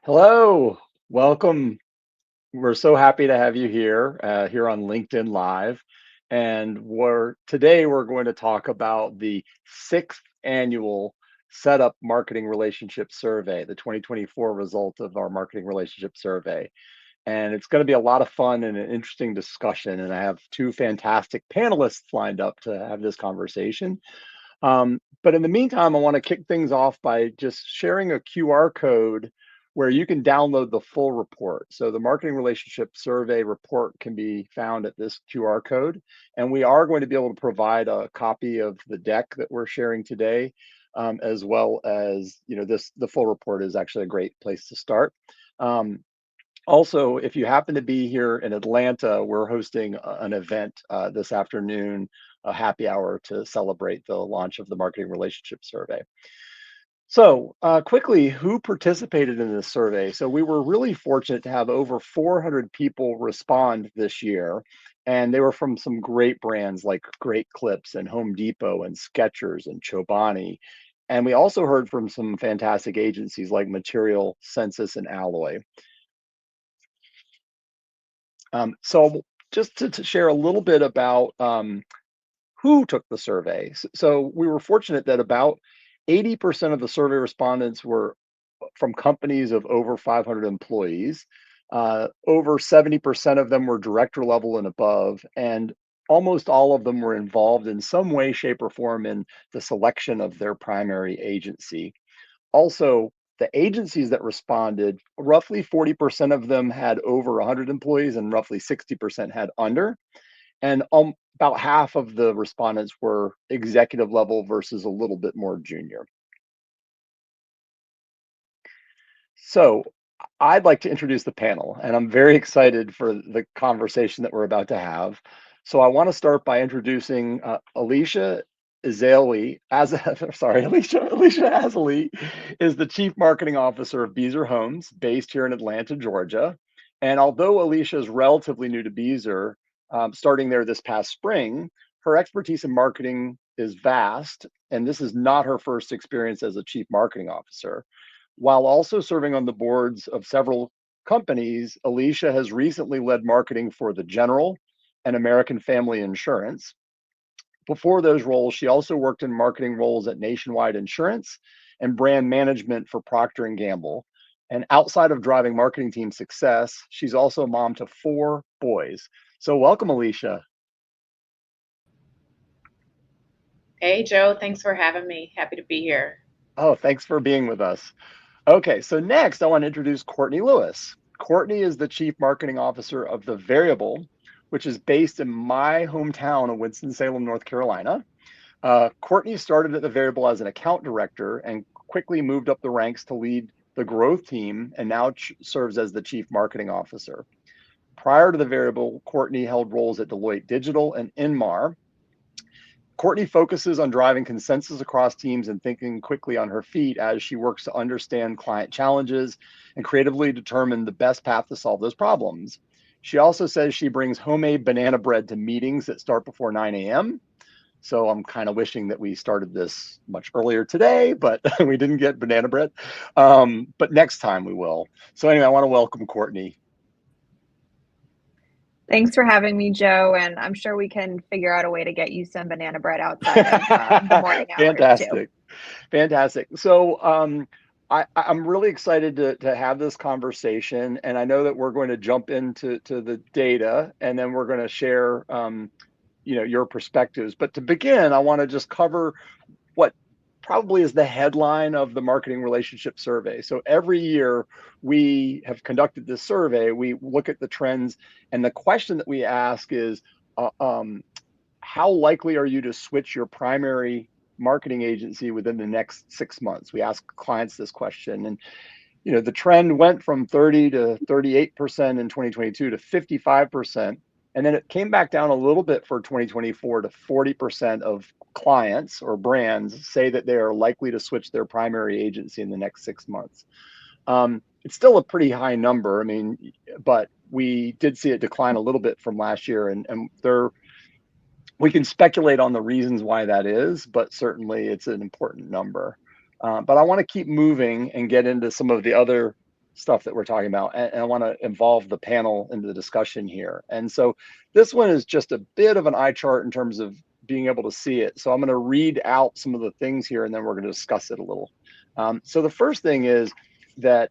Hello, welcome. We're so happy to have you here on LinkedIn Live. And we're going to talk about the sixth annual Setup Marketing Relationship Survey, the 2024 result of our marketing relationship survey. And it's going to be a lot of fun and an interesting discussion. And I have two fantastic panelists lined up to have this conversation. But in the meantime, I want to kick things off by just sharing a QR code where you can download the full report. So the marketing relationship survey report can be found at this QR code. And we are going to be able to provide a copy of the deck that we're sharing today, as well as, the full report is actually a great place to start. Also, if you happen to be here in Atlanta, we're hosting an event this afternoon, a happy hour to celebrate the launch of the Marketing Relationship Survey. So, quickly, who participated in this survey? So, we were really fortunate to have over 400 people respond this year, and they were from some great brands like Great Clips and Home Depot and Skechers and Chobani. And we also heard from some fantastic agencies like Material, Census, and Alloy. So just to share a little bit about who took the survey. So we were fortunate that about 80% of the survey respondents were from companies of over 500 employees. Over 70% of them were director level and above, and almost all of them were involved in some way, shape, or form in the selection of their primary agency. Also, the agencies that responded, roughly 40% of them had over 100 employees and roughly 60% had under. And about half of the respondents were executive level versus a little bit more junior. So I'd like to introduce the panel, and I'm very excited for the conversation that we're about to have. So I want to start by introducing Elicia Azali. Elicia Azali is the Chief Marketing Officer of Beazer Homes, based here in Atlanta, Georgia. And although Elicia is relatively new to Beazer, starting there this past spring, her expertise in marketing is vast, and this is not her first experience as a Chief Marketing Officer. While also serving on the boards of several companies, Elicia has recently led marketing for the General and American Family Insurance. Before those roles, she also worked in marketing roles at Nationwide Insurance and brand management for Procter and Gamble. And outside of driving marketing team success, she's also a mom to four boys. So welcome, Elicia. Hey, Joe, thanks for having me. Happy to be here. Oh, thanks for being with us. Okay, so next I want to introduce Courtney Lewis. Courtney is the Chief Marketing Officer of The Variable, which is based in my hometown of Winston-Salem, North Carolina. Courtney started at The Variable as an account director and quickly moved up the ranks to lead the growth team and now serves as the Chief Marketing Officer. Prior to The Variable, Courtney held roles at Deloitte Digital and Inmar. Courtney focuses on driving consensus across teams and thinking quickly on her feet as she works to understand client challenges and creatively determine the best path to solve those problems. She also says she brings homemade banana bread to meetings that start before 9 a.m. So I'm kind of wishing that we started this much earlier today, but we didn't get banana bread. But next time we will. So anyway, I want to welcome Courtney. Thanks for having me, Joe, and I'm sure we can figure out a way to get you some banana bread outside of the morning hours too. Fantastic. Fantastic. So I'm really excited to have this conversation, and I know that we're going to jump into the data, and then we're going to share, your perspectives. But to begin, I want to just cover what probably is the headline of the marketing relationship survey. So every year we have conducted this survey, we look at the trends, and the question that we ask is, uh, um, how likely are you to switch your primary marketing agency within the next 6 months? We ask clients this question, and the trend went from 30 to 38% in 2022 to 55%, and then it came back down a little bit for 2024 to 40% of clients or brands say that they are likely to switch their primary agency in the next 6 months. It's still a pretty high number. I mean, but we did see it decline a little bit from last year, and we can speculate on the reasons why that is, but certainly it's an important number. But I want to keep moving and get into some of the other stuff that we're talking about, and I want to involve the panel into the discussion here. And so this one is just a bit of an eye chart in terms of being able to see it. So I'm going to read out some of the things here, and then we're going to discuss it a little. So the first thing is that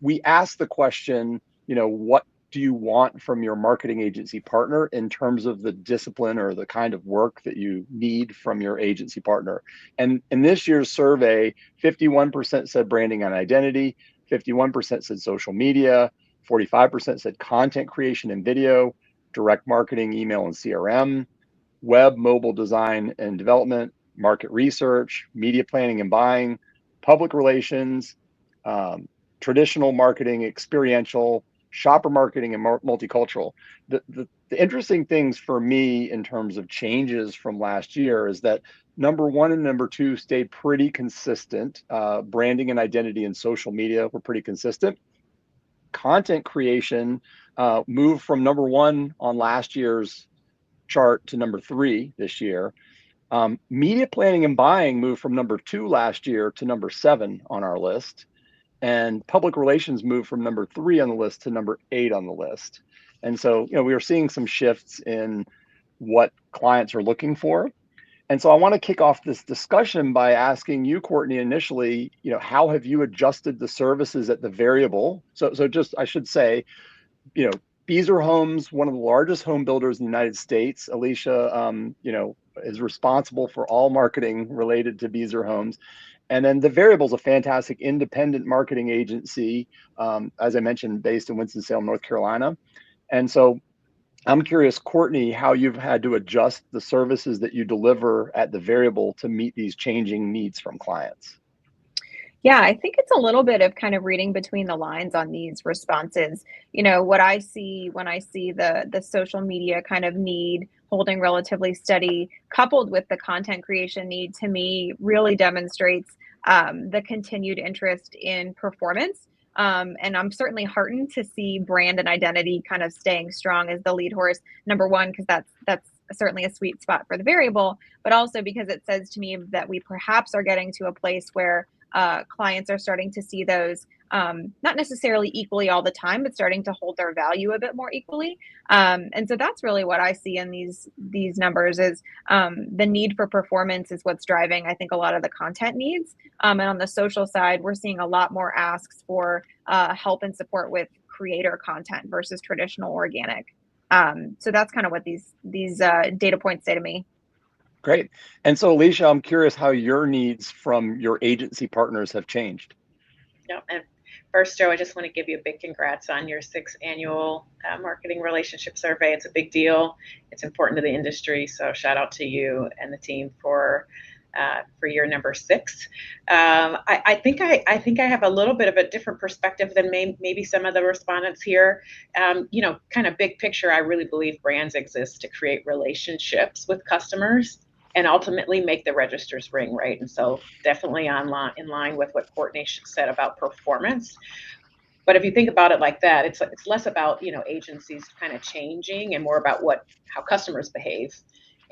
we ask the question, what do you want from your marketing agency partner in terms of the discipline or the kind of work that you need from your agency partner? And in this year's survey, 51% said branding and identity, 51% said social media, 45% said content creation and video, direct marketing, email and CRM, web, mobile design and development, market research, media planning and buying, public relations, traditional marketing, experiential, shopper marketing, and multicultural. The interesting things for me in terms of changes from last year is that number one and number two stayed pretty consistent. Branding and identity and social media were pretty consistent. Content creation moved from number one on last year's chart to number three this year. Media planning and buying moved from number two last year to number 7 on our list. And public relations moved from number 3 on the list to number 8 on the list. And so, we are seeing some shifts in what clients are looking for. And so I want to kick off this discussion by asking you, Courtney, initially, how have you adjusted the services at the variable? So just, I should say, Beazer Homes, one of the largest home builders in the United States. Elicia, is responsible for all marketing related to Beazer Homes. And then The Variable is a fantastic independent marketing agency, as I mentioned, based in Winston-Salem, North Carolina. And so I'm curious, Courtney, how you've had to adjust the services that you deliver at The Variable to meet these changing needs from clients. Yeah, I think it's a little bit of kind of reading between the lines on these responses. What I see when I see the social media kind of need holding relatively steady, coupled with the content creation need, to me really demonstrates the continued interest in performance. And I'm certainly heartened to see brand and identity kind of staying strong as the lead horse, number one, because that's certainly a sweet spot for The Variable, but also because it says to me that we perhaps are getting to a place where clients are starting to see those not necessarily equally all the time, but starting to hold their value a bit more equally. And so that's really what I see in these numbers is the need for performance is what's driving, I think, a lot of the content needs. And on the social side, we're seeing a lot more asks for help and support with creator content versus traditional organic. So that's kind of what these data points say to me. Great. And so, Elicia, I'm curious how your needs from your agency partners have changed. Yeah, and first, Joe, I just want to give you a big congrats on your 6th annual marketing relationship survey. It's a big deal. It's important to the industry. So shout out to you and the team for year number 6. I think I have a little bit of a different perspective than maybe some of the respondents here. Kind of big picture, I really believe brands exist to create relationships with customers and ultimately make the registers ring, right? And so definitely in line with what Courtney said about performance. But if you think about it like that, it's less about agencies kind of changing and more about how customers behave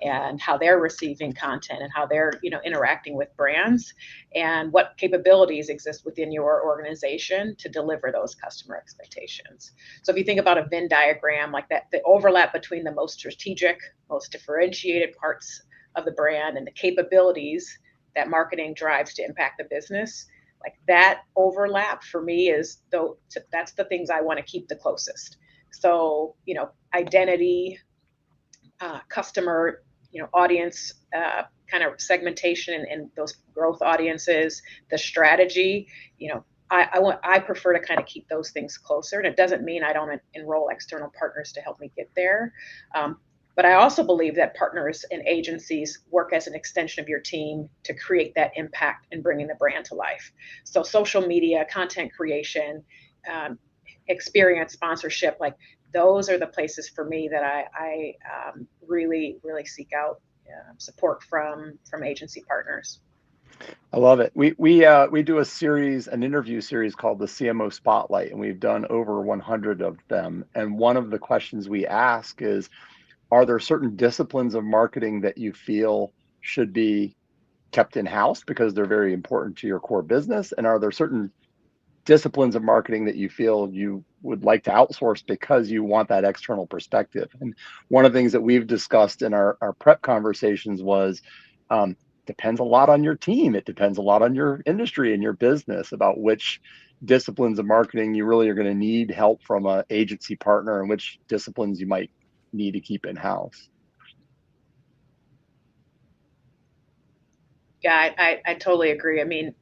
and how they're receiving content and how they're interacting with brands and what capabilities exist within your organization to deliver those customer expectations. So if you think about a Venn diagram like that, the overlap between the most strategic, most differentiated parts of the brand and the capabilities that marketing drives to impact the business, like that overlap for me that's the things I want to keep the closest. So identity, customer, audience kind of segmentation and those growth audiences, the strategy, I prefer to kind of keep those things closer. And it doesn't mean I don't enroll external partners to help me get there. But I also believe that partners and agencies work as an extension of your team to create that impact and bringing the brand to life. So social media, content creation, experience, sponsorship, like those are the places for me that I really, really seek out support from agency partners. I love it. We do an interview series called the CMO Spotlight, and we've done over 100 of them. And one of the questions we ask is, are there certain disciplines of marketing that you feel should be kept in-house because they're very important to your core business? And are there certain disciplines of marketing that you feel you would like to outsource because you want that external perspective. And one of the things that we've discussed in our prep conversations was depends a lot on your team. It depends a lot on your industry and your business about which disciplines of marketing you really are going to need help from an agency partner and which disciplines you might need to keep in-house. Yeah, I totally agree. I mean,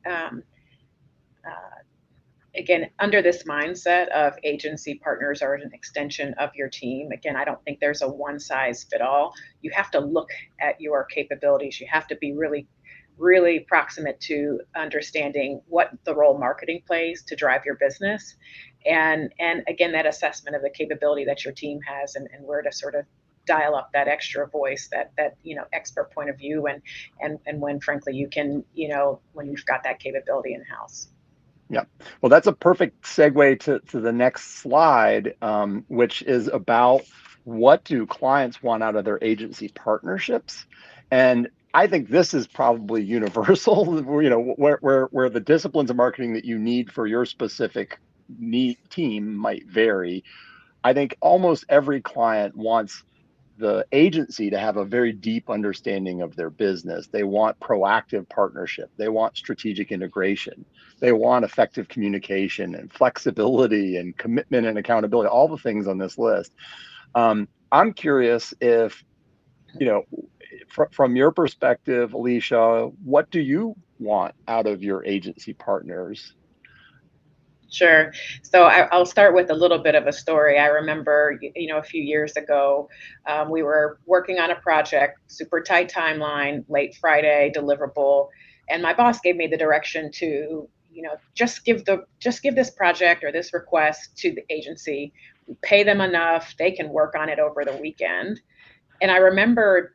again, under this mindset of agency partners are an extension of your team, again, I don't think there's a one size fit all. You have to look at your capabilities. You have to be really proximate to understanding what the role marketing plays to drive your business. And again, that assessment of the capability that your team has and where to sort of dial up that extra voice, that expert point of view, and when frankly you can, when you've got that capability in house. Yeah. Well, that's a perfect segue to the next slide, which is about what do clients want out of their agency partnerships. And I think this is probably universal, where the disciplines of marketing that you need for your specific team might vary. I think almost every client wants the agency to have a very deep understanding of their business. They want proactive partnership. They want strategic integration. They want effective communication and flexibility and commitment and accountability, all the things on this list. I'm curious if, from your perspective, Elicia, what do you want out of your agency partners? Sure. So I'll start with a little bit of a story. I remember, a few years ago, we were working on a project, super tight timeline, late Friday deliverable, and my boss gave me the direction to, just give this project or this request to the agency, pay them enough, they can work on it over the weekend. And I remember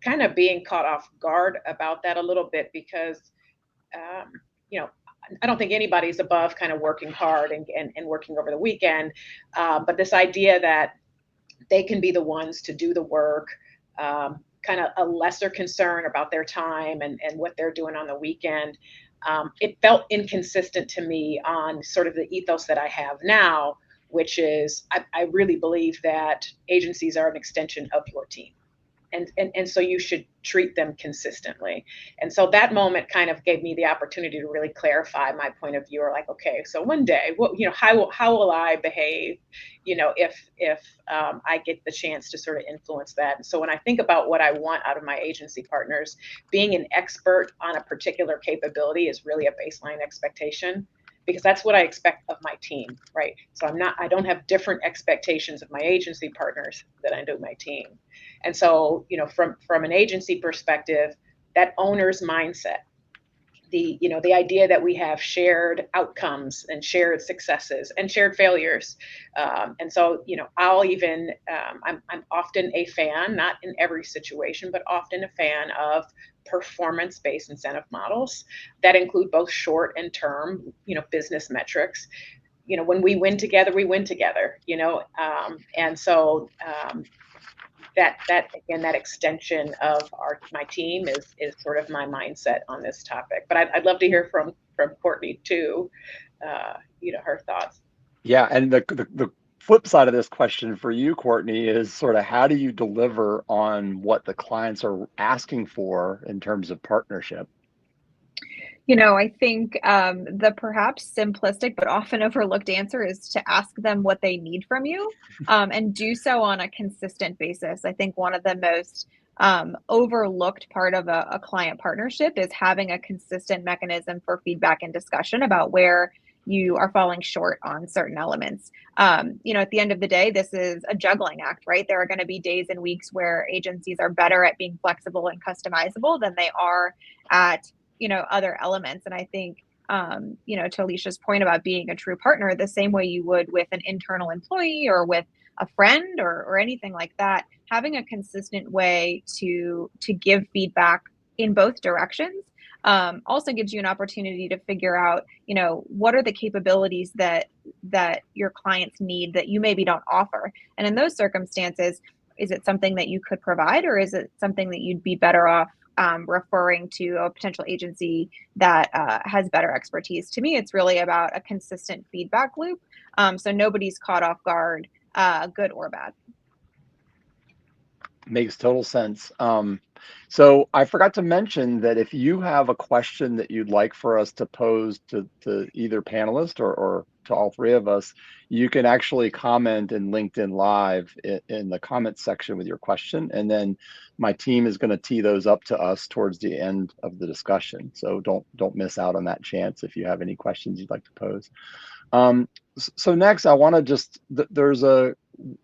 kind of being caught off guard about that a little bit because, um, you know, I don't think anybody's above kind of working hard and working over the weekend. But this idea that they can be the ones to do the work, kind of a lesser concern about their time and what they're doing on the weekend, it felt inconsistent to me on sort of the ethos that I have now, which is I really believe that agencies are an extension of your team. And so you should treat them consistently. And so that moment kind of gave me the opportunity to really clarify my point of view, or like, okay, so one day, how will I behave, if I get the chance to sort of influence that. And so when I think about what I want out of my agency partners, being an expert on a particular capability is really a baseline expectation, because that's what I expect of my team, right? So I don't have different expectations of my agency partners than I do of my team. And so, from an agency perspective, that owner's mindset, the idea that we have shared outcomes and shared successes and shared failures. And so, I'll even, I'm often a fan, not in every situation, but often a fan of performance-based incentive models that include both short and term, business metrics. When we win together, we win together, and so, that again, that extension of my team is sort of my mindset on this topic. But I'd love to hear from Courtney too, her thoughts. Yeah, and the flip side of this question for you, Courtney, is sort of how do you deliver on what the clients are asking for in terms of partnership? I think the perhaps simplistic but often overlooked answer is to ask them what they need from you, and do so on a consistent basis. I think one of the most overlooked part of a client partnership is having a consistent mechanism for feedback and discussion about where you are falling short on certain elements. At the end of the day, this is a juggling act, right? There are going to be days and weeks where agencies are better at being flexible and customizable than they are at other elements. And I think, to Alicia's point about being a true partner, the same way you would with an internal employee or with a friend or anything like that, having a consistent way to give feedback in both directions also gives you an opportunity to figure out, what are the capabilities that your clients need that you maybe don't offer. And in those circumstances, is it something that you could provide, or is it something that you'd be better off referring to a potential agency that has better expertise. To me, it's really about a consistent feedback loop, so nobody's caught off guard, good or bad. Makes total sense. So I forgot to mention that if you have a question that you'd like for us to pose to either panelist or to all three of us, you can actually comment in LinkedIn Live in the comments section with your question, and then my team is going to tee those up to us towards the end of the discussion. So don't miss out on that chance if you have any questions you'd like to pose. So next, I want to just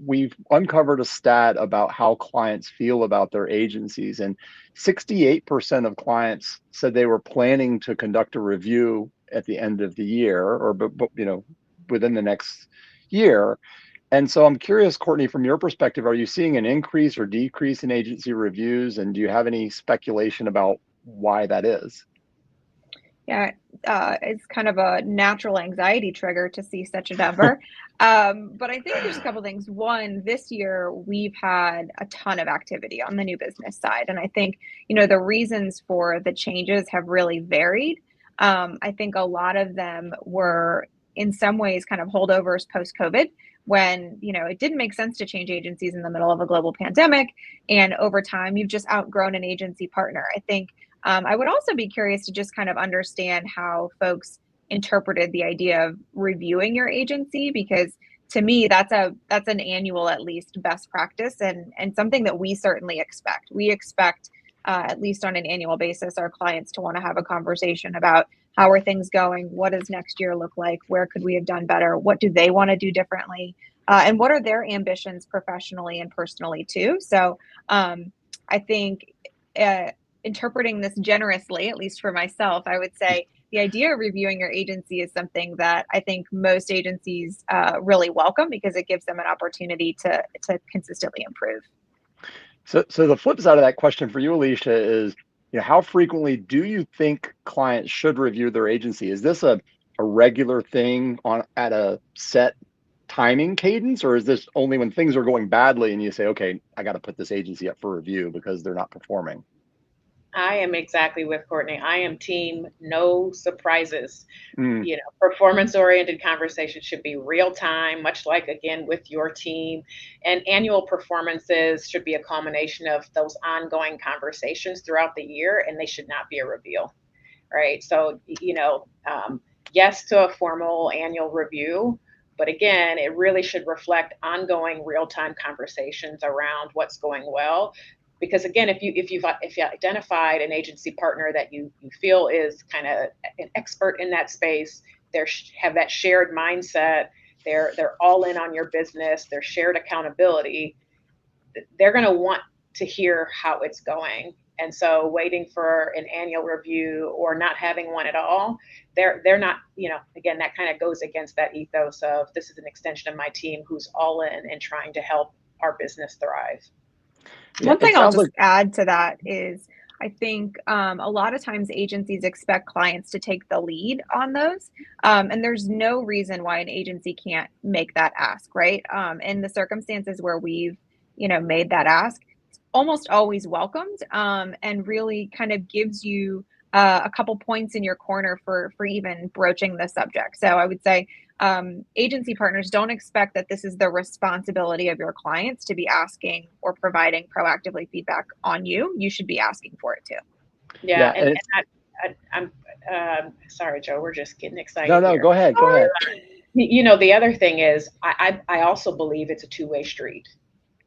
we've uncovered a stat about how clients feel about their agencies, and 68% of clients said they were planning to conduct a review at the end of the year, or within the next year. And so I'm curious, Courtney, from your perspective, are you seeing an increase or decrease in agency reviews, and do you have any speculation about why that is? Yeah, it's kind of a natural anxiety trigger to see such a number. But I think there's a couple things. One, this year we've had a ton of activity on the new business side. And I think, the reasons for the changes have really varied. I think a lot of them were in some ways kind of holdovers post-COVID when, it didn't make sense to change agencies in the middle of a global pandemic. And over time, you've just outgrown an agency partner. I think I would also be curious to just kind of understand how folks interpreted the idea of reviewing your agency, because to me, that's an annual, at least, best practice, and something that we certainly expect. We expect, at least on an annual basis, our clients to want to have a conversation about how are things going, what does next year look like, where could we have done better, what do they want to do differently, and what are their ambitions professionally and personally too. So I think interpreting this generously, at least for myself, I would say the idea of reviewing your agency is something that I think most agencies really welcome, because it gives them an opportunity to consistently improve. So the flip side of that question for you, Elicia, is how frequently do you think clients should review their agency? Is this a regular thing at a set timing cadence, or is this only when things are going badly and you say, okay, I got to put this agency up for review because they're not performing? I am exactly with Courtney. I am team no surprises. Performance-oriented conversations should be real time, much like, again, with your team. And annual performances should be a culmination of those ongoing conversations throughout the year, and they should not be a reveal, right? So, yes to a formal annual review, but again, it really should reflect ongoing real-time conversations around what's going well. Because again, if you identified an agency partner that you feel is kind of an expert in that space, they have that shared mindset, they're all in on your business, they're shared accountability, they're going to want to hear how it's going. And so waiting for an annual review or not having one at all, they're not, again, that kind of goes against that ethos of this is an extension of my team who's all in and trying to help our business thrive. Yeah, one thing I'll just add to that is I think a lot of times agencies expect clients to take the lead on those. And there's no reason why an agency can't make that ask, right? In the circumstances where we've, made that ask, it's almost always welcomed, and really kind of gives you a couple points in your corner for even broaching the subject. So I would say agency partners don't expect that this is the responsibility of your clients to be asking or providing proactively feedback on you. You should be asking for it too. Yeah, and I'm sorry, Joe, we're just getting excited. No, here. Go ahead. The other thing is I also believe it's a two-way street,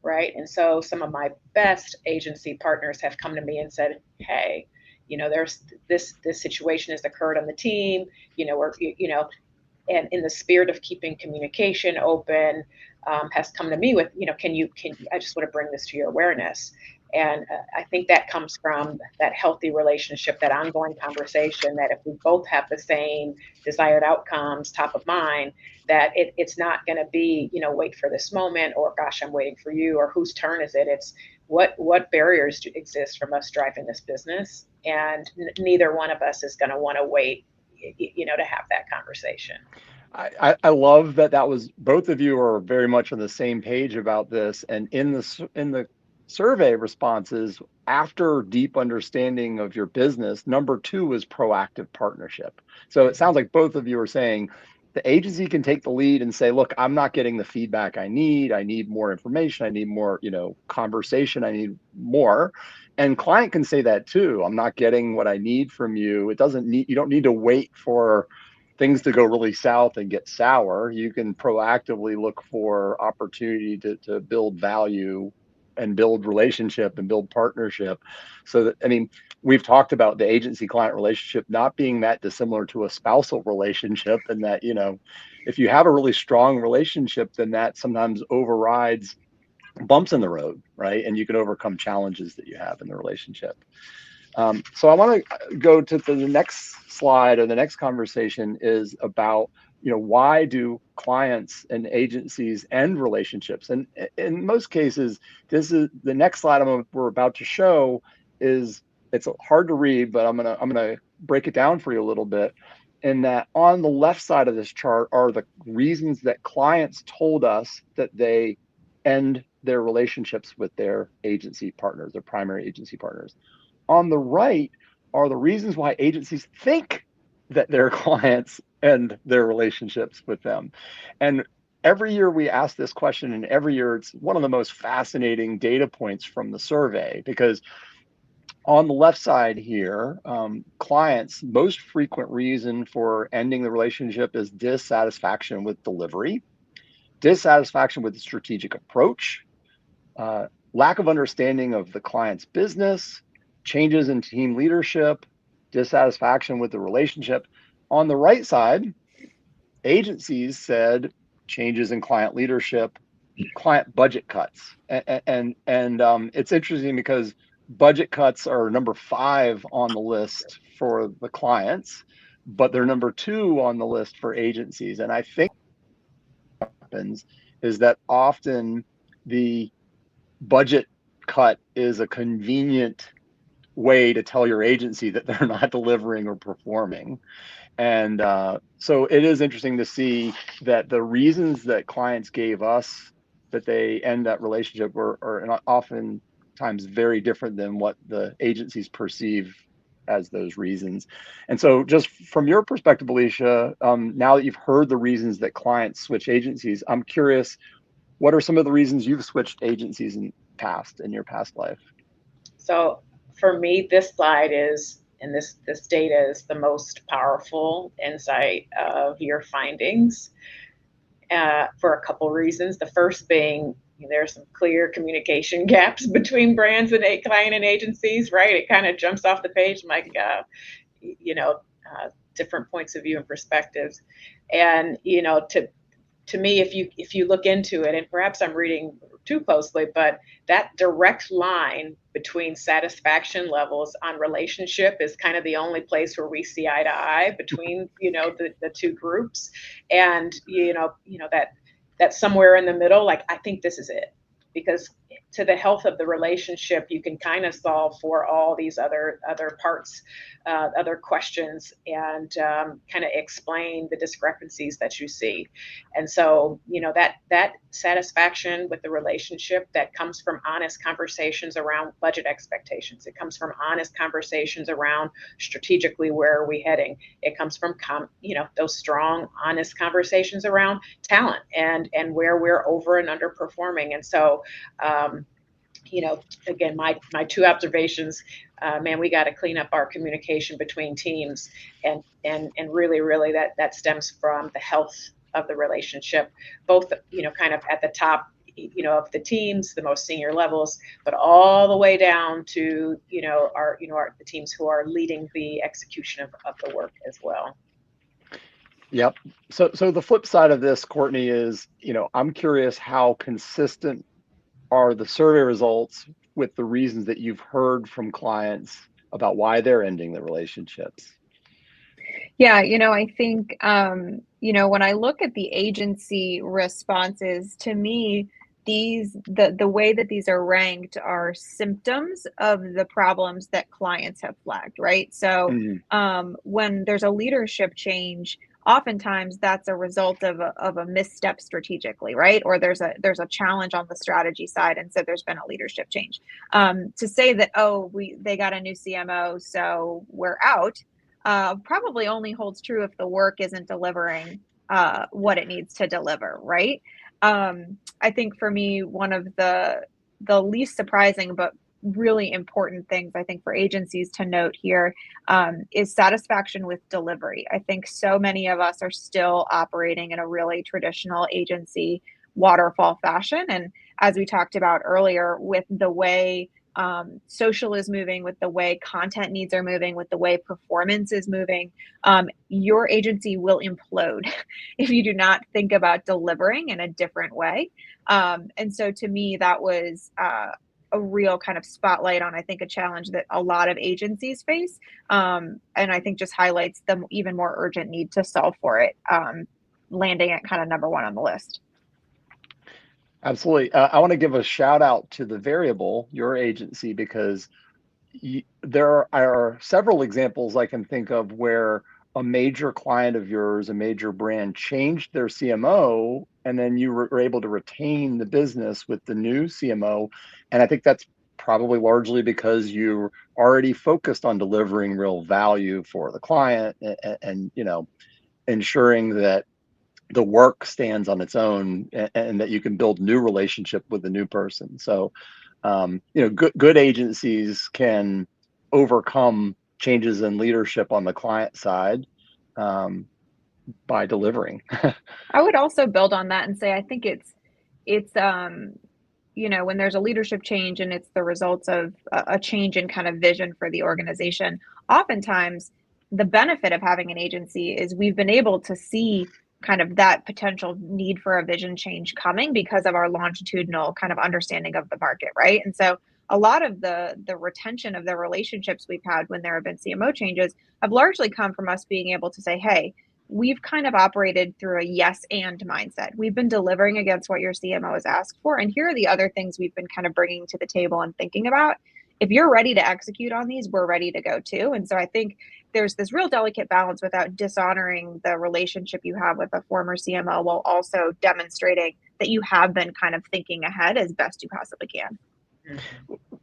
right? And so some of my best agency partners have come to me and said, hey, there's this situation has occurred on the team, and in the spirit of keeping communication open, has come to me with, can you, I just want to bring this to your awareness. And I think that comes from that healthy relationship, that ongoing conversation, that if we both have the same desired outcomes top of mind, that it's not going to be, wait for this moment, or gosh, I'm waiting for you, or whose turn is it? It's what barriers do exist from us driving this business. And neither one of us is going to want to wait, to have that conversation. I love that was both of you are very much on the same page about this, and in the survey responses, after deep understanding of your business, number 2 is proactive partnership. So it sounds like both of you are saying the agency can take the lead and say, look, I'm not getting the feedback I need. I need more information. I need more, conversation. I need more. And client can say that too. I'm not getting what I need from you. You don't need to wait for things to go really south and get sour. You can proactively look for opportunity to build value and build relationship and build partnership. So that, I mean, we've talked about the agency client relationship not being that dissimilar to a spousal relationship, and that, if you have a really strong relationship, then that sometimes overrides bumps in the road, right? And you can overcome challenges that you have in the relationship. So I want to go to the next slide, or the next conversation is about, why do clients and agencies end relationships? And in most cases, this is the next slide we're about to show is, it's hard to read, but I'm gonna break it down for you a little bit. In that, on the left side of this chart are the reasons that clients told us that they end their relationships with their agency partners, their primary agency partners. On the right are the reasons why agencies think that their clients end their relationships with them. And every year we ask this question, and every year it's one of the most fascinating data points from the survey, because on the left side here, clients' most frequent reason for ending the relationship is dissatisfaction with delivery, dissatisfaction with the strategic approach, lack of understanding of the client's business, changes in team leadership, dissatisfaction with the relationship. On the right side, agencies said changes in client leadership, client budget cuts, and it's interesting because budget cuts are number 5 on the list for the clients, but they're number 2 on the list for agencies. And I think what happens is that often the budget cut is a convenient way to tell your agency that they're not delivering or performing. And so it is interesting to see that the reasons that clients gave us that they end that relationship are oftentimes very different than what the agencies perceive as those reasons. And so, just from your perspective, Elicia, now that you've heard the reasons that clients switch agencies, I'm curious, what are some of the reasons you've switched agencies in your past life? So for me, this slide is, and this data is the most powerful insight of your findings, for a couple reasons. The first being, there's some clear communication gaps between brands and client and agencies, right? It kind of jumps off the page, like, different points of view and perspectives. And, to me, if you look into it, and perhaps I'm reading too closely, but that direct line between satisfaction levels on relationship is kind of the only place where we see eye to eye between, the two groups. And that somewhere in the middle, like, I think this is it, because to the health of the relationship, you can kind of solve for all these other parts, other questions, and kind of explain the discrepancies that you see. And so, that satisfaction with the relationship, that comes from honest conversations around budget expectations. It comes from honest conversations around strategically where are we heading. It comes from those strong, honest conversations around talent and where we're over and underperforming. And so, again, my two observations, man, we got to clean up our communication between teams, and really that stems from the health of the relationship, both, kind of at the top, of the teams, the most senior levels, but all the way down to, the teams who are leading the execution of the work as well. Yep. So the flip side of this, Courtney, is, I'm curious how consistent are the survey results with the reasons that you've heard from clients about why they're ending the relationships? Yeah, I think, when I look at the agency responses, to me, the way that these are ranked are symptoms of the problems that clients have flagged, right? So, Mhm. when there's a leadership change, oftentimes that's a result of a misstep strategically, right? Or there's a challenge on the strategy side, and so there's been a leadership change. To say that, oh, they got a new CMO, so we're out, probably only holds true if the work isn't delivering what it needs to deliver, right? I think for me, one of the least surprising but really important things I think for agencies to note here is satisfaction with delivery. I think so many of us are still operating in a really traditional agency waterfall fashion. And as we talked about earlier, with the way social is moving, with the way content needs are moving, with the way performance is moving, your agency will implode if you do not think about delivering in a different way. And so to me, that was a real kind of spotlight on, I think, a challenge that a lot of agencies face. And I think just highlights the even more urgent need to solve for it, landing at kind of number one on the list. Absolutely. I want to give a shout out to The Variable, your agency, because there are several examples I can think of where a major client of yours, a major brand, changed their CMO, and then you were able to retain the business with the new CMO. And I think that's probably largely because you already focused on delivering real value for the client and ensuring that the work stands on its own and that you can build new relationship with the new person. So good agencies can overcome changes in leadership on the client side by delivering. I would also build on that and say I think it's when there's a leadership change and it's the results of a change in kind of vision for the organization, oftentimes the benefit of having an agency is we've been able to see kind of that potential need for a vision change coming because of our longitudinal kind of understanding of the market, right? And so a lot of the retention of the relationships we've had when there have been CMO changes have largely come from us being able to say, hey, we've kind of operated through a yes and mindset. We've been delivering against what your CMO has asked for. And here are the other things we've been kind of bringing to the table and thinking about. If you're ready to execute on these, we're ready to go too. And so I think there's this real delicate balance without dishonoring the relationship you have with a former CMO while also demonstrating that you have been kind of thinking ahead as best you possibly can.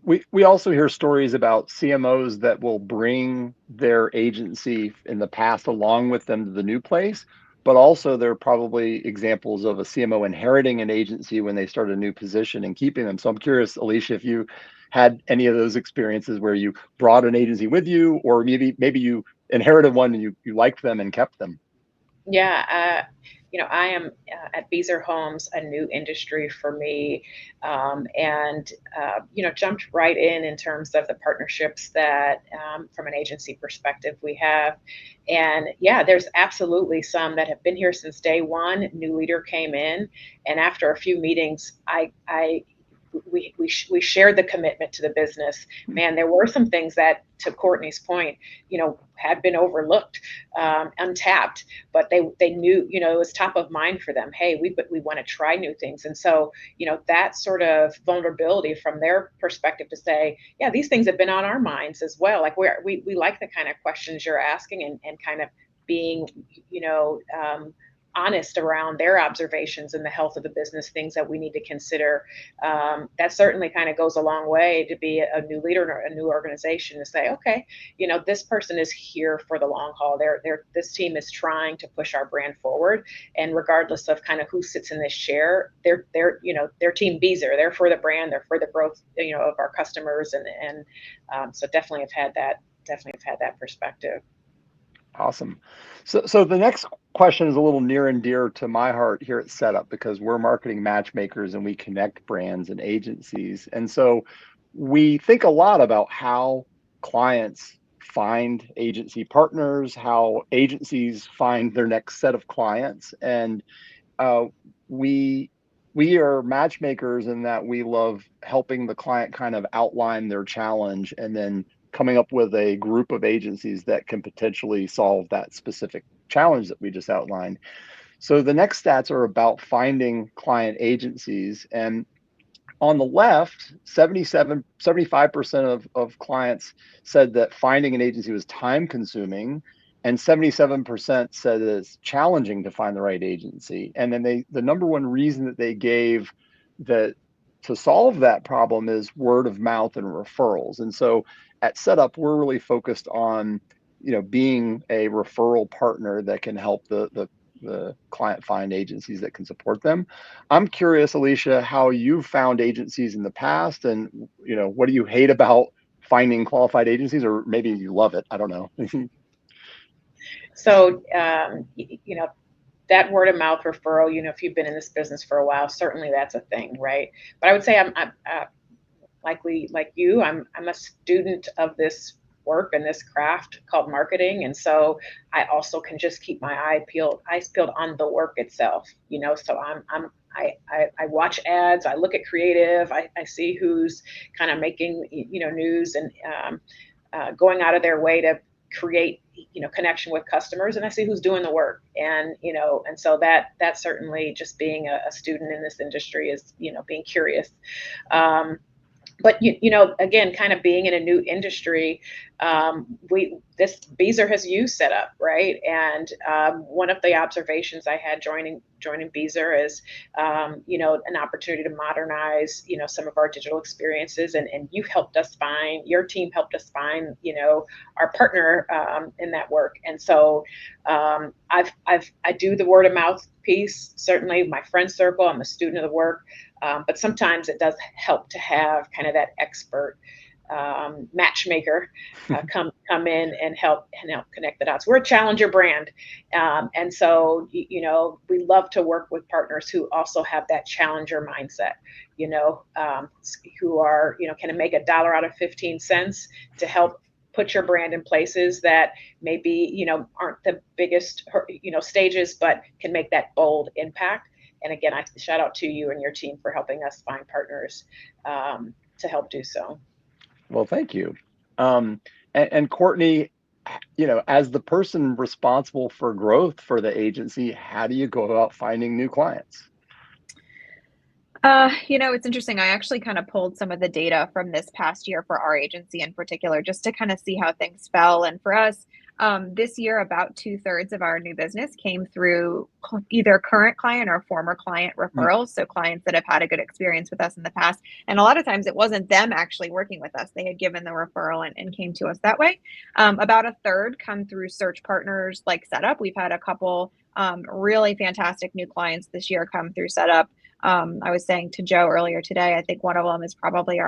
We also hear stories about CMOs that will bring their agency in the past along with them to the new place, but also there are probably examples of a CMO inheriting an agency when they start a new position and keeping them. So I'm curious, Elicia, if you had any of those experiences where you brought an agency with you, or maybe you inherited one and you liked them and kept them. Yeah, I am at Beazer Homes, a new industry for me, and jumped right in terms of the partnerships that, from an agency perspective, we have. And yeah, there's absolutely some that have been here since day one. New leader came in, and after a few meetings, we shared the commitment to the business. Man, there were some things that, to Courtney's point, had been overlooked, untapped, but they knew, it was top of mind for them. Hey, we want to try new things. And so, that sort of vulnerability from their perspective to say, yeah, these things have been on our minds as well. Like we like the kind of questions you're asking and kind of being, honest around their observations and the health of the business, things that we need to consider. That certainly kind of goes a long way to be a new leader in a new organization to say, okay, this person is here for the long haul. This team is trying to push our brand forward, and regardless of kind of who sits in this chair, they're Team Beazer. They're for the brand. They're for the growth, of our customers, and so definitely have had that perspective. Awesome. So the next question is a little near and dear to my heart here at Setup, because we're marketing matchmakers and we connect brands and agencies. And so we think a lot about how clients find agency partners, how agencies find their next set of clients. And we are matchmakers in that we love helping the client kind of outline their challenge and then coming up with a group of agencies that can potentially solve that specific challenge that we just outlined. So the next stats are about finding client agencies. And on the left, 75% of clients said that finding an agency was time consuming. and 77% said that it's challenging to find the right agency. And then the number one reason that they gave that to solve that problem is word of mouth and referrals. And so at Setup, we're really focused on, being a referral partner that can help the client find agencies that can support them. I'm curious, Elicia, how you've found agencies in the past, and what do you hate about finding qualified agencies, or maybe you love it. I don't know. So, that word of mouth referral, if you've been in this business for a while, certainly that's a thing, right? But I would say I'm likely like you, I'm a student of this work and this craft called marketing, and so I also can just keep my eyes peeled on the work itself. So I watch ads, I look at creative, I see who's kind of making news and going out of their way to create connection with customers, and I see who's doing the work, and so that certainly, just being a student in this industry, is being curious. But again, kind of being in a new industry, this Beazer has used Setup, right? And one of the observations I had joining Beazer is, an opportunity to modernize, some of our digital experiences, and your team helped us find, our partner in that work. And so I do the word of mouth piece. Certainly, my friend circle, I'm a student of the work. But sometimes it does help to have kind of that expert matchmaker come in and help connect the dots. We're a challenger brand, and so we love to work with partners who also have that challenger mindset. Who are can make $1 out of 15 cents to help put your brand in places that maybe aren't the biggest stages, but can make that bold impact. And again, I shout out to you and your team for helping us find partners to help do so. Well, thank you. And Courtney, as the person responsible for growth for the agency, how do you go about finding new clients? It's interesting. I actually kind of pulled some of the data from this past year for our agency in particular, just to kind of see how things fell. And for us, this year, about 2/3 of our new business came through either current client or former client referrals. So clients that have had a good experience with us in the past. And a lot of times it wasn't them actually working with us. They had given the referral and came to us that way. About 1/3 come through search partners like Setup. We've had a couple really fantastic new clients this year come through Setup. I was saying to Joe earlier today, I think one of them is probably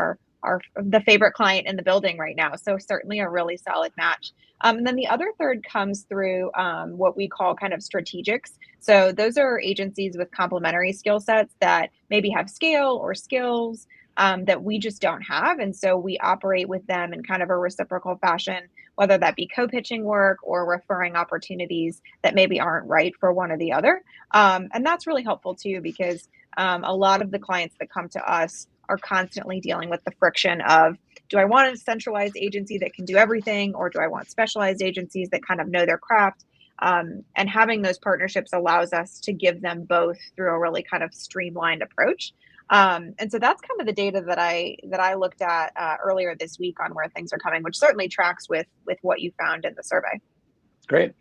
the favorite client in the building right now. So certainly a really solid match. And then the other third comes through what we call kind of strategics. So those are agencies with complementary skill sets that maybe have scale or skills that we just don't have. And so we operate with them in kind of a reciprocal fashion, whether that be co-pitching work or referring opportunities that maybe aren't right for one or the other. And that's really helpful too, because a lot of the clients that come to us are constantly dealing with the friction of, do I want a centralized agency that can do everything, or do I want specialized agencies that kind of know their craft? And having those partnerships allows us to give them both through a really kind of streamlined approach. And so that's kind of the data that I looked at earlier this week on where things are coming, which certainly tracks with what you found in the survey. Great.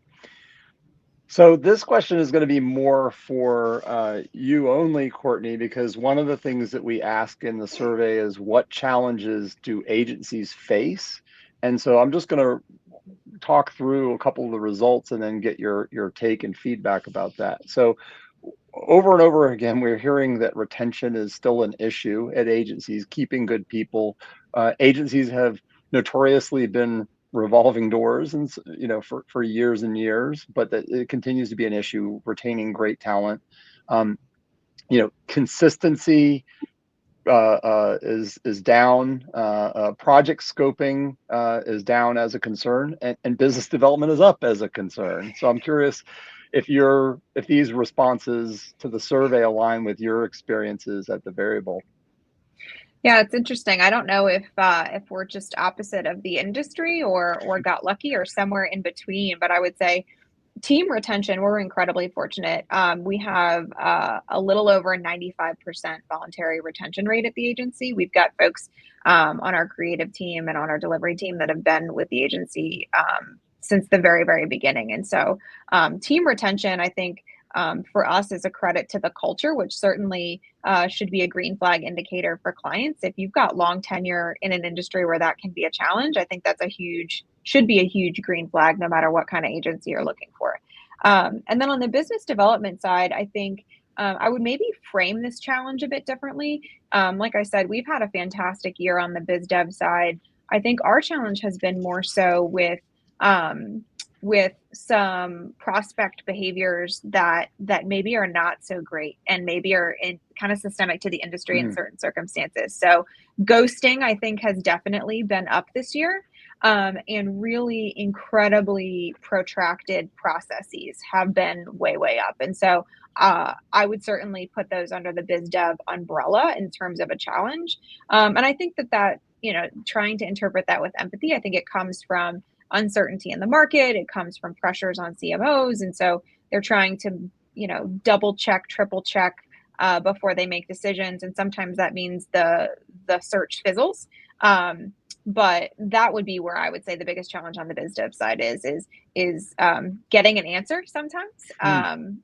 So this question is going to be more for you only, Courtney, because one of the things that we ask in the survey is, what challenges do agencies face? And so I'm just going to talk through a couple of the results and then get your take and feedback about that. So over and over again, we're hearing that retention is still an issue at agencies, keeping good people. Agencies have notoriously been revolving doors, and for years and years, but that it continues to be an issue retaining great talent. Consistency is down. Project scoping is down as a concern, and business development is up as a concern. So I'm curious if these responses to the survey align with your experiences at The Variable. Yeah, it's interesting. I don't know if we're just opposite of the industry or got lucky or somewhere in between, but I would say team retention, we're incredibly fortunate. We have a little over 95% voluntary retention rate at the agency. We've got folks on our creative team and on our delivery team that have been with the agency since the very, very beginning. And so team retention, I think, for us is a credit to the culture, which certainly should be a green flag indicator for clients. If you've got long tenure in an industry where that can be a challenge, I think should be a huge green flag, no matter what kind of agency you're looking for. And then on the business development side, I think I would maybe frame this challenge a bit differently. Like I said, we've had a fantastic year on the biz dev side. I think our challenge has been more so with some prospect behaviors that maybe are not so great and maybe are kind of systemic to the industry in certain circumstances. So ghosting, I think, has definitely been up this year. And really incredibly protracted processes have been way, way up. And so I would certainly put those under the biz dev umbrella in terms of a challenge. And I think that, trying to interpret that with empathy, I think it comes from uncertainty in the market. It comes from pressures on CMOs. And so they're trying to, double check, triple check before they make decisions. And sometimes that means the search fizzles. But that would be where I would say the biggest challenge on the biz dev side is getting an answer sometimes,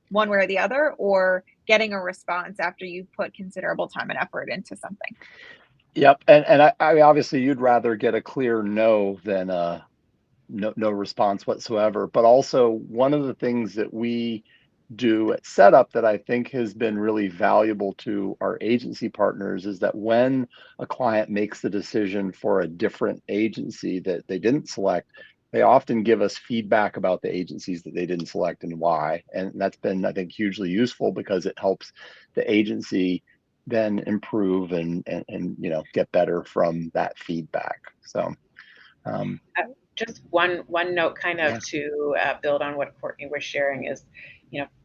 one way or the other, or getting a response after you've put considerable time and effort into something. Yep. And I mean, obviously you'd rather get a clear no than no response whatsoever. But also one of the things that we do at Setup that I think has been really valuable to our agency partners is that when a client makes the decision for a different agency that they didn't select, they often give us feedback about the agencies that they didn't select and why. And that's been, I think, hugely useful because it helps the agency then improve and get better from that feedback. So just one note kind of to build on what Courtney was sharing is,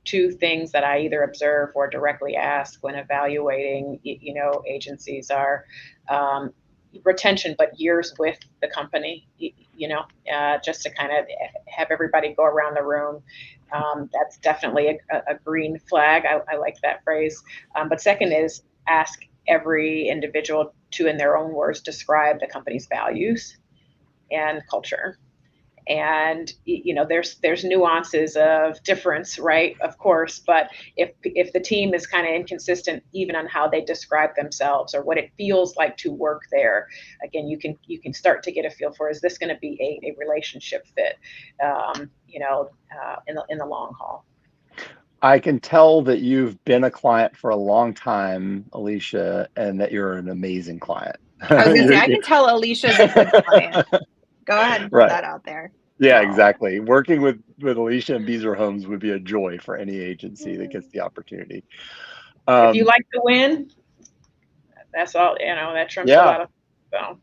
two things that I either observe or directly ask when evaluating, agencies are retention, but years with the company, just to kind of have everybody go around the room. That's definitely a green flag. I like that phrase. But second is ask every individual to, in their own words, describe the company's values and culture. And there's nuances of difference, right? Of course, but if the team is kind of inconsistent even on how they describe themselves or what it feels like to work there, again, you can start to get a feel for, is this going to be a relationship fit, in the long haul. I can tell that you've been a client for a long time, Elicia, and that you're an amazing client. I was going to say, I can tell Alicia's a good client. Go ahead and put that out there. Yeah, exactly. Working with Elicia and Beazer Homes would be a joy for any agency that gets the opportunity. If you like to win, that's all, that trumps a lot of. So.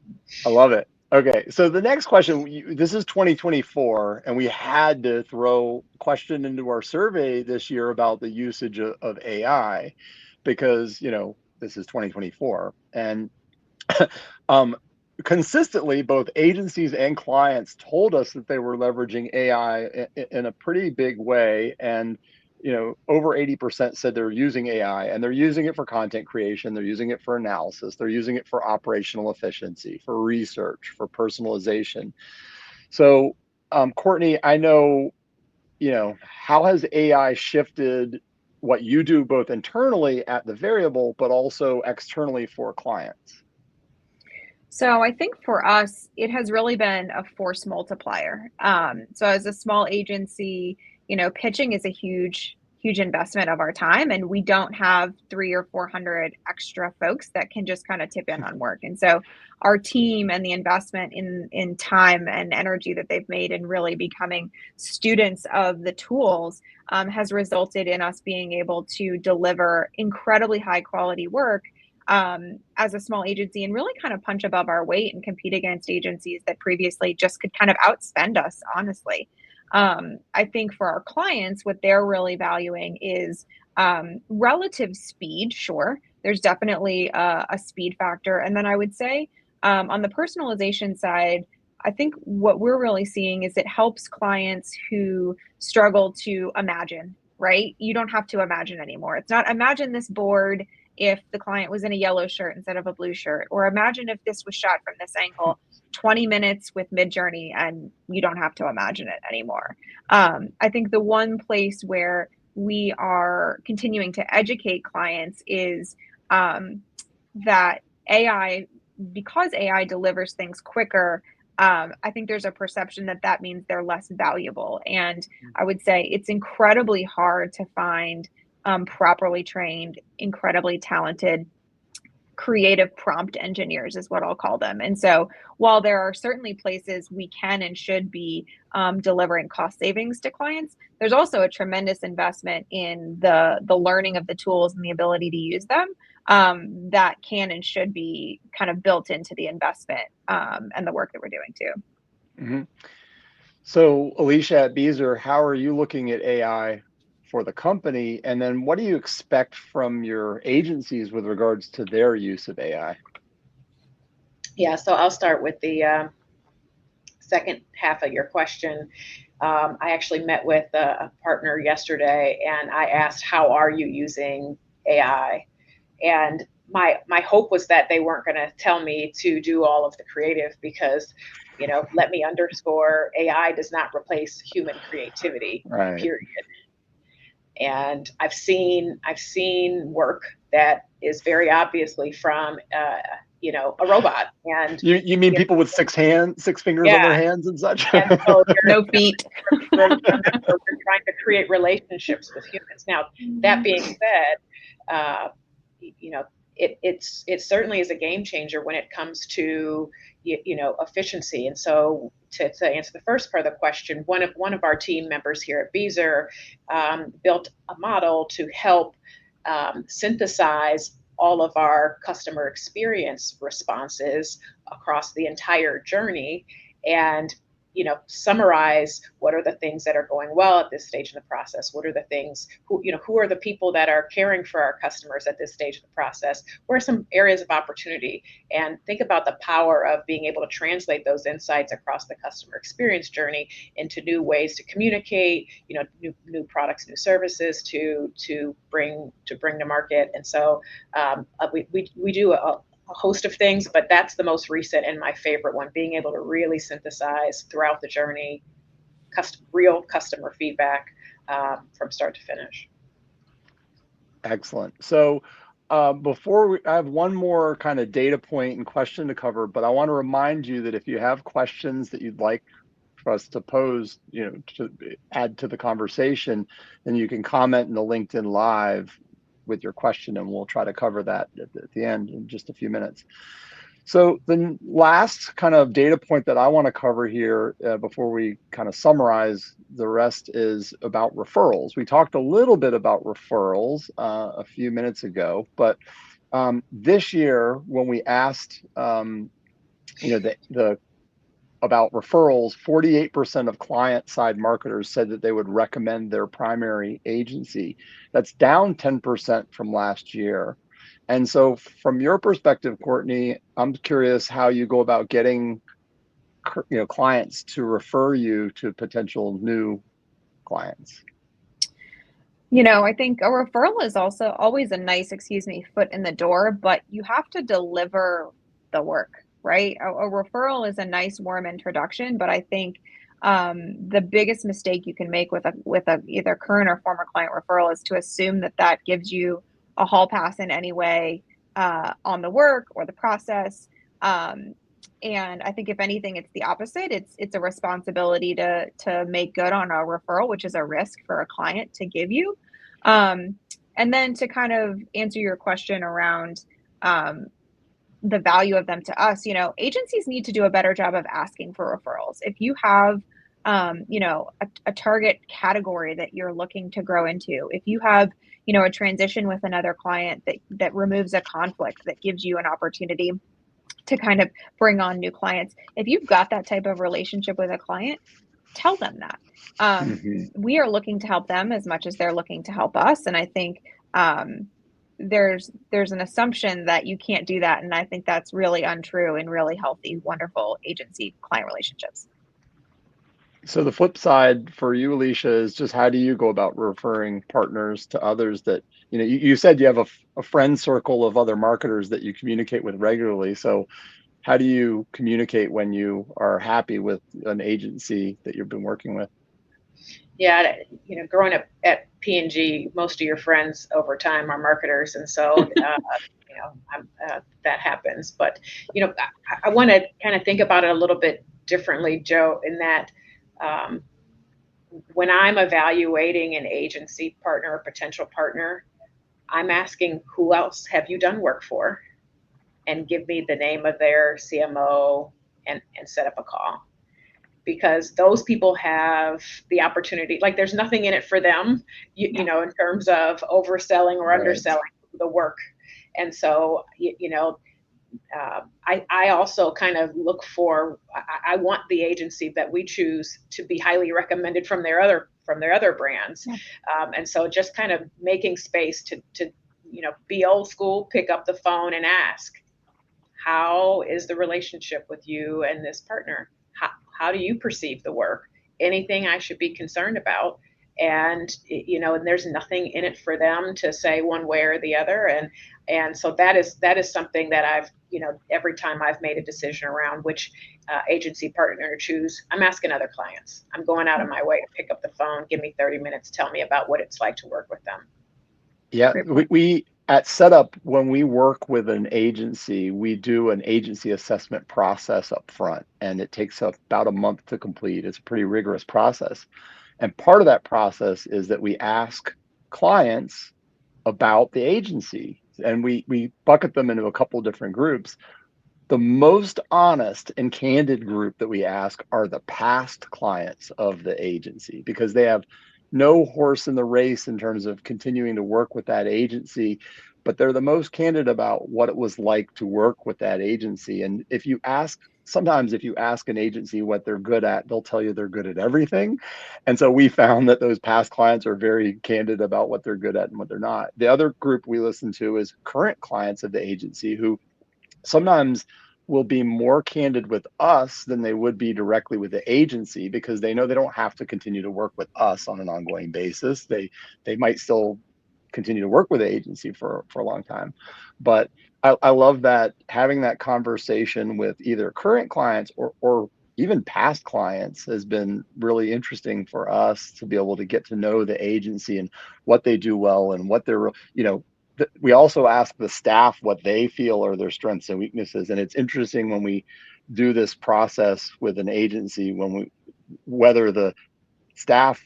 I love it. Okay, so the next question, this is 2024, and we had to throw a question into our survey this year about the usage of AI because, this is 2024. And consistently, both agencies and clients told us that they were leveraging AI in a pretty big way. And over 80% said they're using AI, and they're using it for content creation. They're using it for analysis. They're using it for operational efficiency, for research, for personalization. So, Courtney, I know, how has AI shifted what you do both internally at The Variable, but also externally for clients? So I think for us, it has really been a force multiplier. So as a small agency, pitching is a huge investment of our time, and we don't have 300 or 400 extra folks that can just kind of tip in on work. And so our team and the investment in time and energy that they've made in really becoming students of the tools has resulted in us being able to deliver incredibly high quality work as a small agency and really kind of punch above our weight and compete against agencies that previously just could kind of outspend us, honestly. I think for our clients, what they're really valuing is relative speed. Sure, there's definitely a speed factor. And then I would say on the personalization side, I think what we're really seeing is it helps clients who struggle to imagine, right? You don't have to imagine anymore. It's not imagine this board if the client was in a yellow shirt instead of a blue shirt, or imagine if this was shot from this angle. 20 minutes with Midjourney and you don't have to imagine it anymore. I think the one place where we are continuing to educate clients is that AI, because AI delivers things quicker, I think there's a perception that that means they're less valuable. And I would say it's incredibly hard to find properly trained, incredibly talented creative prompt engineers is what I'll call them. And so while there are certainly places we can and should be delivering cost savings to clients, there's also a tremendous investment in the learning of the tools and the ability to use them that can and should be kind of built into the investment and the work that we're doing too. Mm-hmm. So, Elicia at Beazer, how are you looking at AI for the company? And then what do you expect from your agencies with regards to their use of AI? Yeah, so I'll start with the second half of your question. I actually met with a partner yesterday and I asked, how are you using AI? And my hope was that they weren't going to tell me to do all of the creative because, let me underscore, AI does not replace human creativity, Right. period. And I've seen work that is very obviously from a robot. And you mean people with six fingers on their hands and such? And so no feet. Remember, we're trying to create relationships with humans. Now, that being said, it certainly is a game changer when it comes to efficiency. And so to answer the first part of the question, one of our team members here at Beazer built a model to help synthesize all of our customer experience responses across the entire journey and summarize what are the things that are going well at this stage in the process. What are the things, who are the people that are caring for our customers at this stage of the process? Where are some areas of opportunity? And think about the power of being able to translate those insights across the customer experience journey into new ways to communicate, new products, new services to bring to market. And so we do a host of things, but that's the most recent and my favorite one, being able to really synthesize throughout the journey real customer feedback from start to finish. Excellent. So I have one more kind of data point and question to cover, but I want to remind you that if you have questions that you'd like for us to pose, to add to the conversation, then you can comment in the LinkedIn Live with your question, and we'll try to cover that at the end in just a few minutes. So the last kind of data point that I want to cover here before we kind of summarize the rest is about referrals. We talked a little bit about referrals a few minutes ago, but this year when we asked, about referrals, 48% of client-side marketers said that they would recommend their primary agency. That's down 10% from last year. And so from your perspective, Courtney, I'm curious how you go about getting clients to refer you to potential new clients. I think a referral is also always a nice, foot in the door, but you have to deliver the work, right? A referral is a nice, warm introduction, but I think the biggest mistake you can make with a either current or former client referral is to assume that gives you a hall pass in any way on the work or the process. And I think if anything, it's the opposite. It's a responsibility to make good on a referral, which is a risk for a client to give you. And then to kind of answer your question around the value of them to us, agencies need to do a better job of asking for referrals. If you have, a target category that you're looking to grow into, if you have, a transition with another client that removes a conflict, that gives you an opportunity to kind of bring on new clients. If you've got that type of relationship with a client, tell them that. We are looking to help them as much as they're looking to help us. And I think there's an assumption that you can't do that. And I think that's really untrue in really healthy, wonderful agency client relationships. So the flip side for you, Alicia, is just how do you go about referring partners to others that, you said you have a friend circle of other marketers that you communicate with regularly. So how do you communicate when you are happy with an agency that you've been working with? Yeah, growing up at P&G, most of your friends over time are marketers, and so that happens. But I want to kind of think about it a little bit differently, Joe, in that um, when I'm evaluating an agency partner or potential partner, I'm asking who else have you done work for, and give me the name of their CMO and set up a call, because those people have the opportunity. Like, there's nothing in it for them, in terms of overselling or Right. underselling the work. And so, I also kind of look for, I want the agency that we choose to be highly recommended from their other brands. Yeah. And so just kind of making space to be old school, pick up the phone and ask, how is the relationship with you and this partner? How do you perceive the work? Anything I should be concerned about? And there's nothing in it for them to say one way or the other. And so that is something that I've, every time I've made a decision around which agency partner to choose, I'm asking other clients. I'm going out of my way to pick up the phone, give me 30 minutes, tell me about what it's like to work with them. Yeah, Great point. we at Setup, when we work with an agency, we do an agency assessment process up front, and it takes about a month to complete. It's a pretty rigorous process. And part of that process is that we ask clients about the agency, and we bucket them into a couple different groups. The most honest and candid group that we ask are the past clients of the agency, because they have no horse in the race in terms of continuing to work with that agency, but they're the most candid about what it was like to work with that agency. And sometimes if you ask an agency what they're good at, they'll tell you they're good at everything. And so we found that those past clients are very candid about what they're good at and what they're not. The other group we listen to is current clients of the agency, who sometimes will be more candid with us than they would be directly with the agency, because they know they don't have to continue to work with us on an ongoing basis. They might still continue to work with the agency for a long time. But I love that, having that conversation with either current clients or even past clients has been really interesting for us to be able to get to know the agency and what they do well and what they're, we also ask the staff what they feel are their strengths and weaknesses. And it's interesting when we do this process with an agency, whether the staff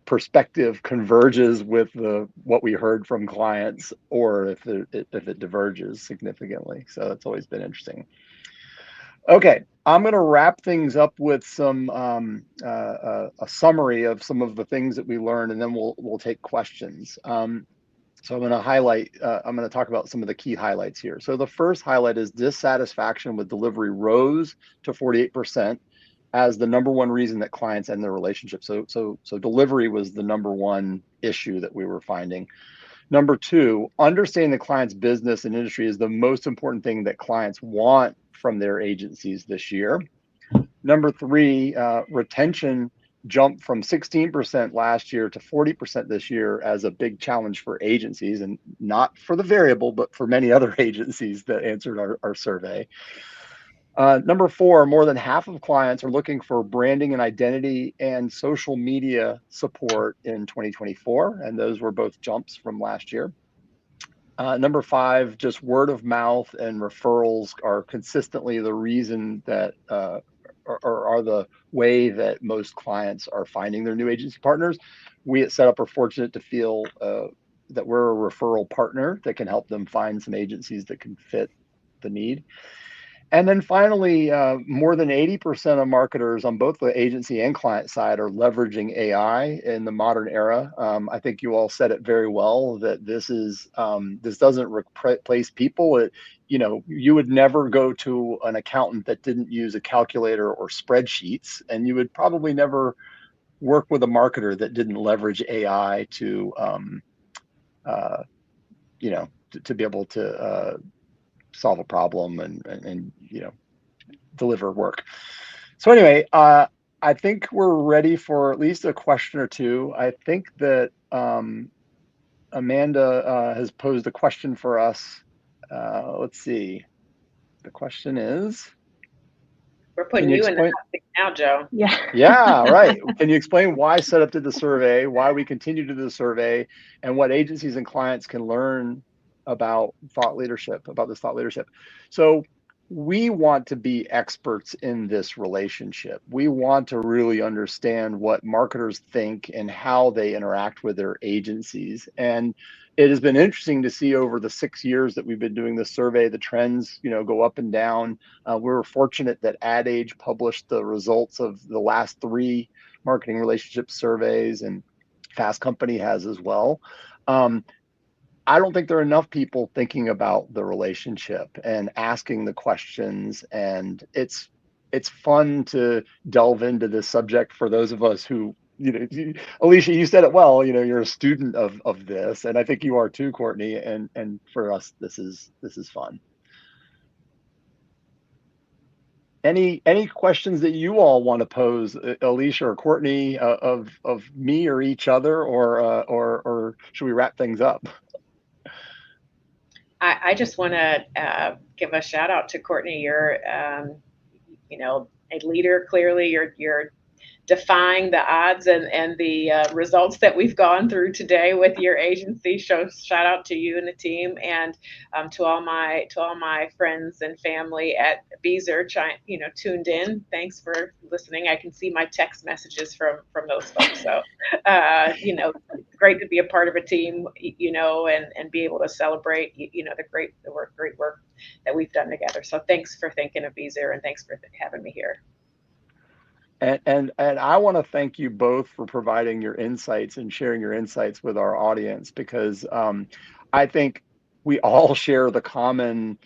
perspective converges with what we heard from clients, or if it diverges significantly. So it's always been interesting. Okay, I'm going to wrap things up with a summary of some of the things that we learned, and then we'll take questions. So I'm going to talk about some of the key highlights here. So the first highlight is dissatisfaction with delivery rose to 48% as the number one reason that clients end their relationship. So delivery was the number one issue that we were finding. Number two, understanding the client's business and industry is the most important thing that clients want from their agencies this year. Number three, retention jumped from 16% last year to 40% this year as a big challenge for agencies, and not for the variable, but for many other agencies that answered our survey. Number four, more than half of clients are looking for branding and identity and social media support in 2024, and those were both jumps from last year. Number five, just word of mouth and referrals are consistently the reason that are the way that most clients are finding their new agency partners. We at Setup are fortunate to feel that we're a referral partner that can help them find some agencies that can fit the need. And then finally, more than 80% of marketers on both the agency and client side are leveraging AI in the modern era. I think you all said it very well, that this doesn't replace people. You would never go to an accountant that didn't use a calculator or spreadsheets, and you would probably never work with a marketer that didn't leverage AI uh, to be able to solve a problem and deliver work. So anyway, I think we're ready for at least a question or two. I think that Amanda has posed a question for us. Let's see. The question is, We're can putting you you in the explain? hot seat now, Joe. Yeah. Yeah, right. Can you explain why setup did the survey, why we continue to do the survey, and what agencies and clients can learn about thought leadership, about this thought leadership? So we want to be experts in this relationship. We want to really understand what marketers think and how they interact with their agencies. And it has been interesting to see over the 6 years that we've been doing this survey, the trends, go up and down. We were fortunate that Ad Age published the results of the last 3 marketing relationship surveys, and Fast Company has as well. I don't think there are enough people thinking about the relationship and asking the questions, and it's fun to delve into this subject for those of us who, Elicia, you said it well. You're a student of this, and I think you are too, Courtney. And for us, this is fun. Any questions that you all want to pose, Elicia or Courtney, of me or each other, or should we wrap things up? I just want to give a shout out to Courtney. You're, a leader. Clearly, you're defying the odds and the results that we've gone through today with your agency. So shout out to you and the team, and to all my friends and family at Beazer, tuned in. Thanks for listening. I can see my text messages from those folks. So great to be a part of a team, and be able to celebrate the great work that we've done together. So thanks for thinking of Beazer, and thanks for having me here. And I want to thank you both for providing your insights and sharing your insights with our audience, because I think we all share the common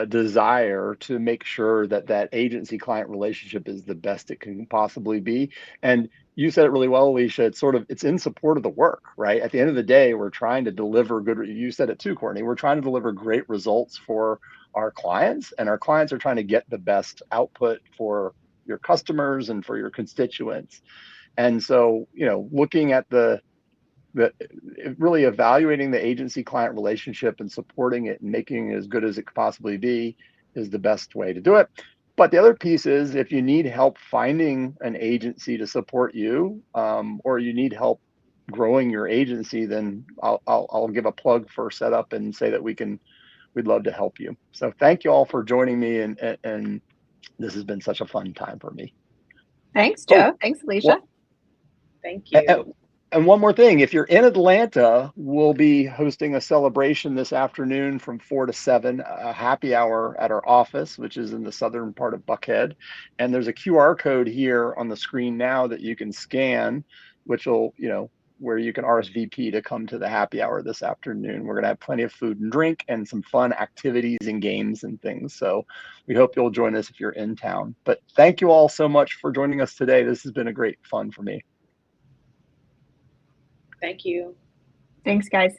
desire to make sure that agency client relationship is the best it can possibly be. And you said it really well, Elicia. It's in support of the work, right? At the end of the day, we're trying to deliver good. You said it too, Courtney. We're trying to deliver great results for our clients, and our clients are trying to get the best output for your customers and for your constituents. And so, looking at the really evaluating the agency client relationship and supporting it and making it as good as it could possibly be is the best way to do it. But the other piece is, if you need help finding an agency to support you, or you need help growing your agency, then I'll give a plug for setup and say that we'd love to help you. So thank you all for joining me, and this has been such a fun time for me. Thanks, Joe. Thanks, Elicia. Thank you. And one more thing, if you're in Atlanta, we'll be hosting a celebration this afternoon from 4 to 7, a happy hour at our office, which is in the southern part of Buckhead. And there's a QR code here on the screen now that you can scan, which will, where you can RSVP to come to the happy hour this afternoon. We're going to have plenty of food and drink and some fun activities and games and things. So we hope you'll join us if you're in town. But thank you all so much for joining us today. This has been a great fun for me. Thank you. Thanks, guys.